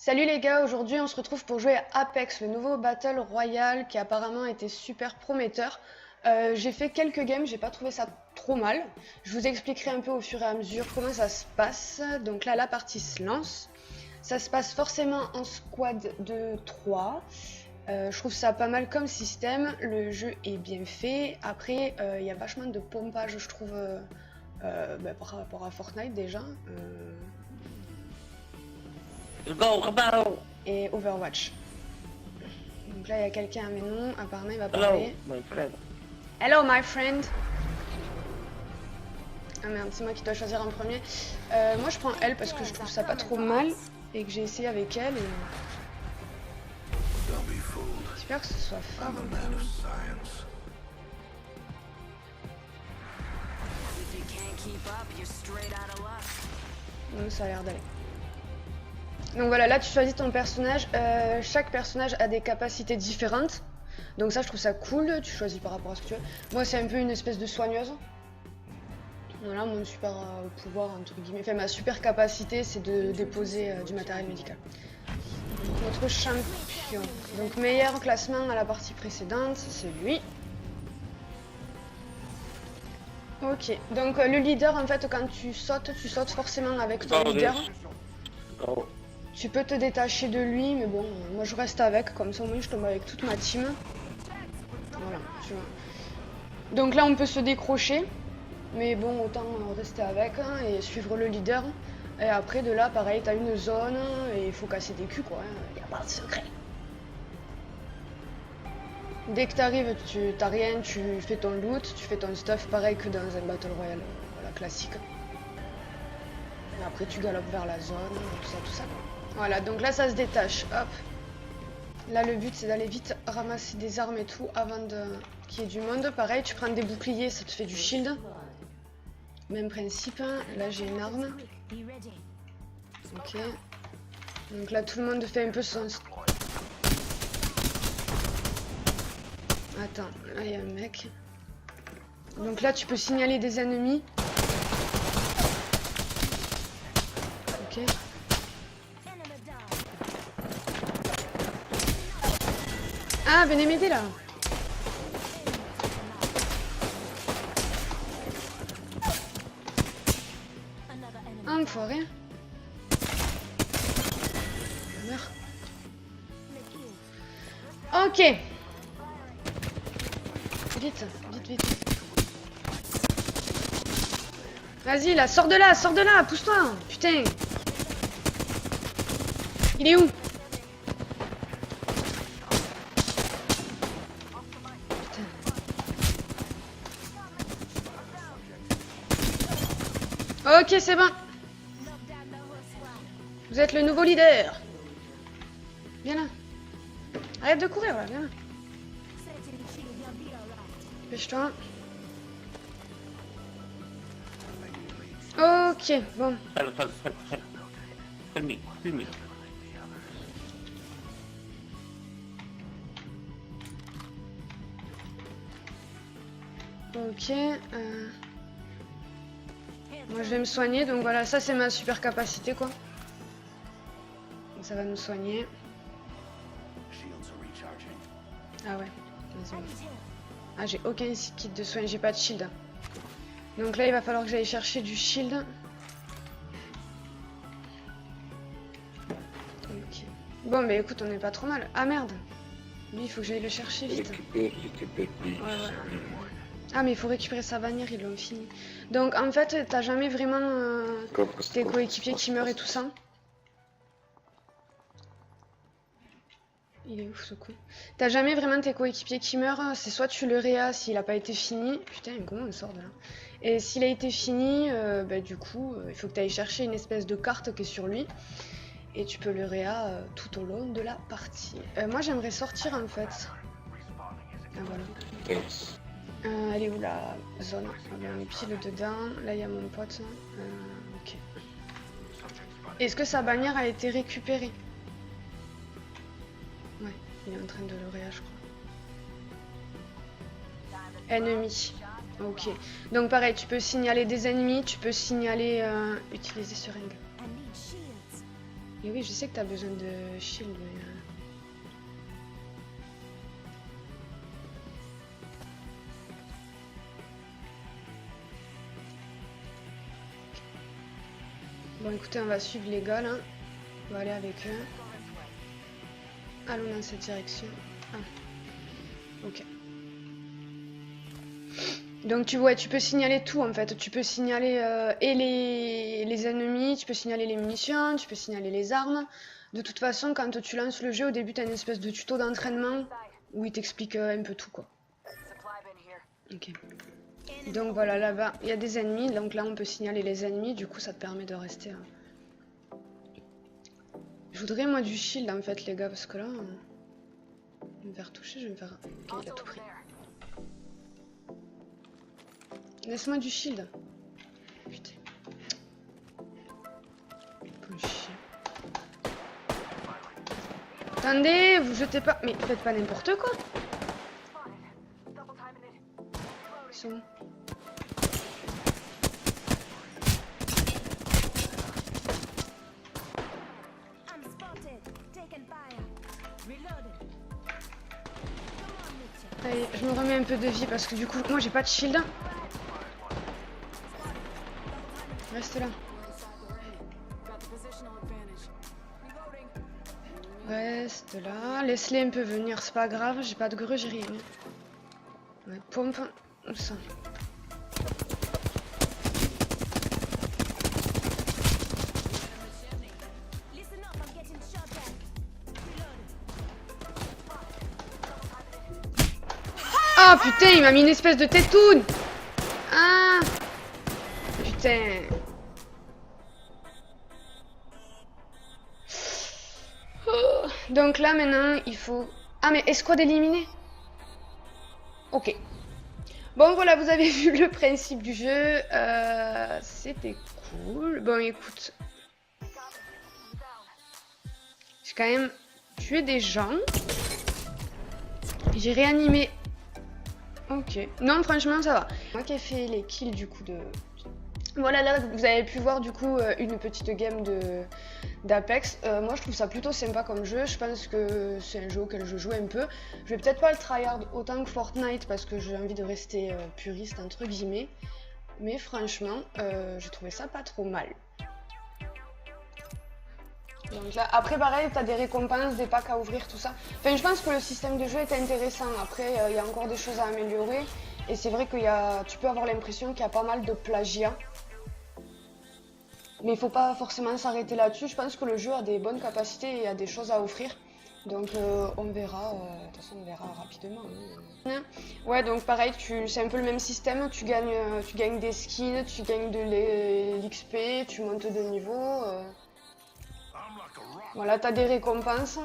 Salut les gars, aujourd'hui on se retrouve pour jouer à Apex, le nouveau Battle Royale qui apparemment était super prometteur. J'ai fait quelques games, j'ai pas trouvé ça trop mal. Je vous expliquerai un peu au fur et à mesure comment ça se passe. Donc là la partie se lance. Ça se passe forcément en squad de 3. Je trouve ça pas mal comme système, le jeu est bien fait. Après il y a vachement de pompage je trouve par rapport à Fortnite déjà. Et Overwatch. Donc là, il y a quelqu'un à mes noms. Apparemment, il va parler. Hello, my friend. Hello, my friend. Ah merde, c'est moi qui dois choisir en premier. Moi, je prends elle parce que je trouve ça pas trop mal et que j'ai essayé avec elle. Et... j'espère que ce soit fort. Donc ça a l'air d'aller. Donc voilà, là tu choisis ton personnage. Chaque personnage a des capacités différentes. Donc ça je trouve ça cool, tu choisis par rapport à ce que tu veux. Moi c'est un peu une espèce de soigneuse. Voilà, mon super pouvoir entre guillemets. Enfin ma super capacité c'est de déposer du matériel médical. Donc, notre champion. Donc meilleur classement à la partie précédente, c'est lui. Ok, donc le leader en fait quand tu sautes forcément avec ton leader. Go. Tu peux te détacher de lui, mais bon, moi je reste avec, comme ça au moins je tombe avec toute ma team. Voilà, tu vois. Donc là on peut se décrocher, mais bon, autant rester avec hein, et suivre le leader. Et après de là, pareil, t'as une zone et il faut casser des culs quoi, il n'y a pas de secret. Dès que t'arrives, t'as rien, tu fais ton loot, tu fais ton stuff pareil que dans un Battle Royale voilà, classique. Et après tu galopes vers la zone, tout ça quoi. Voilà, donc là ça se détache, hop. Là le but c'est d'aller vite ramasser des armes et tout avant qu'il y ait du monde. Pareil, tu prends des boucliers, ça te fait du shield. Même principe, hein. Là j'ai une arme. Ok. Donc là tout le monde fait un peu son... attends, là il y a un mec. Donc là tu peux signaler des ennemis. Ok. Ah, venez m'aider là. Enfoiré. Meurs. Ok. Vite, vite, vite. Vas-y là, sors de là, pousse-toi. Putain. Il est où? Ok, c'est bon. Vous êtes le nouveau leader. Viens là. Arrête de courir là, viens là. Pêche-toi. Ok, bon. Help me. Ok. Moi je vais me soigner, donc voilà, ça c'est ma super capacité quoi. Donc, ça va me soigner. Ah ouais, désolé. Ah j'ai aucun kit de soin, j'ai pas de shield. Donc là il va falloir que j'aille chercher du shield. Ok. Bon bah écoute, on est pas trop mal. Ah merde. Lui il faut que j'aille le chercher vite. Ouais. Ah mais il faut récupérer sa bannière, ils l'ont fini. Donc en fait, t'as jamais vraiment tes coéquipiers qui meurent et tout ça. Il est ouf ce coup. T'as jamais vraiment tes coéquipiers qui meurent, c'est soit tu le réas s'il a pas été fini. Putain, comment on sort de là? Et s'il a été fini, bah, du coup, il faut que tu ailles chercher une espèce de carte qui est sur lui. Et tu peux le réa tout au long de la partie. Moi j'aimerais sortir en fait. Ah voilà. Yes. Elle est où la zone? Ah ben, on est pile dedans. Là il y a mon pote. Ok. Est-ce que sa bannière a été récupérée? Ouais, il est en train de le réa, je crois. Ennemi. Ok. Donc pareil, tu peux signaler des ennemis, tu peux signaler utiliser seringue. Et oui, je sais que t'as besoin de shield, mais... Bon, écoutez, on va suivre les gars, là. On va aller avec eux. Allons dans cette direction. Ah. Ok. Donc tu vois, tu peux signaler tout en fait. Tu peux signaler et les ennemis, tu peux signaler les munitions, tu peux signaler les armes. De toute façon, quand tu lances le jeu, au début, tu as une espèce de tuto d'entraînement où il t'explique un peu tout quoi. Ok. Donc voilà, là-bas, il y a des ennemis. Donc là, on peut signaler les ennemis. Du coup, ça te permet de rester... Je voudrais moi du shield en fait les gars, parce que là... Je vais me faire toucher, je vais me faire... Ok, il a tout pris. Laisse-moi du shield. Putain. Bon chien. Attendez, vous jetez pas... Mais faites pas n'importe quoi. Ils sont où? Allez, je me remets un peu de vie parce que du coup, moi j'ai pas de shield. Reste là. Reste là. Laisse-les un peu venir, c'est pas grave. J'ai pas de grue, j'ai rien. Ouais, pompe. Où ça? Ah putain, il m'a mis une espèce de tétoune. Ah putain. Oh. Donc là maintenant il faut... Ah mais escouade éliminée. Ok. Bon voilà, vous avez vu le principe du jeu. C'était cool. Bon écoute. J'ai quand même tué des gens. J'ai réanimé. Ok. Non franchement ça va. Moi qui ai fait les kills du coup de... Voilà, là vous avez pu voir du coup une petite game d'Apex. Moi je trouve ça plutôt sympa comme jeu. Je pense que c'est un jeu auquel je joue un peu. Je vais peut-être pas le tryhard autant que Fortnite parce que j'ai envie de rester puriste entre guillemets. Mais franchement, j'ai trouvé ça pas trop mal. Donc là, après pareil, t'as des récompenses, des packs à ouvrir, tout ça. Enfin, je pense que le système de jeu est intéressant. Après, il y a encore des choses à améliorer. Et c'est vrai tu peux avoir l'impression qu'il y a pas mal de plagiat. Mais il faut pas forcément s'arrêter là-dessus. Je pense que le jeu a des bonnes capacités et a des choses à offrir. Donc on verra, de toute façon on verra rapidement. Hein. Ouais, donc pareil, c'est un peu le même système. Tu gagnes des skins, tu gagnes de l'XP, tu montes de niveau. Voilà, tu as des récompenses.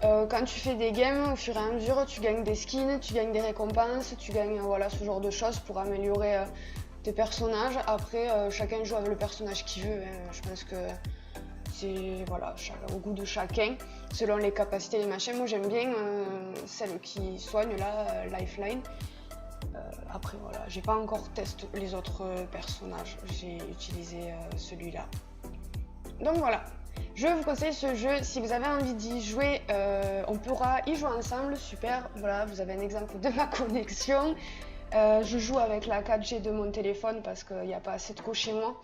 Quand tu fais des games, au fur et à mesure, tu gagnes des skins, tu gagnes des récompenses, tu gagnes voilà, ce genre de choses pour améliorer tes personnages. Après, chacun joue avec le personnage qu'il veut. Hein. Je pense que c'est voilà, au goût de chacun, selon les capacités et les machins. Moi, j'aime bien celle qui soigne là, Lifeline. Après, voilà, j'ai pas encore testé les autres personnages. J'ai utilisé celui-là. Donc voilà. Je vous conseille ce jeu, si vous avez envie d'y jouer, on pourra y jouer ensemble, super, voilà, vous avez un exemple de ma connexion. Je joue avec la 4G de mon téléphone parce qu'il n'y a pas assez de co chez moi.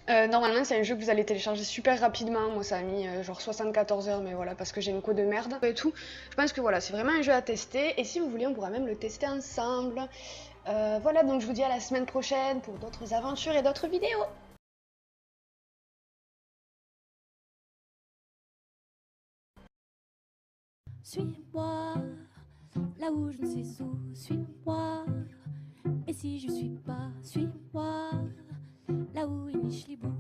Normalement c'est un jeu que vous allez télécharger super rapidement, moi ça a mis genre 74 heures, mais voilà, parce que j'ai une co de merde et tout. Je pense que voilà, c'est vraiment un jeu à tester, et si vous voulez on pourra même le tester ensemble. Voilà, donc je vous dis à la semaine prochaine pour d'autres aventures et d'autres vidéos. Suis-moi, là où je ne sais où, suis-moi. Et si je suis pas, suis-moi, là où il niche les bouts.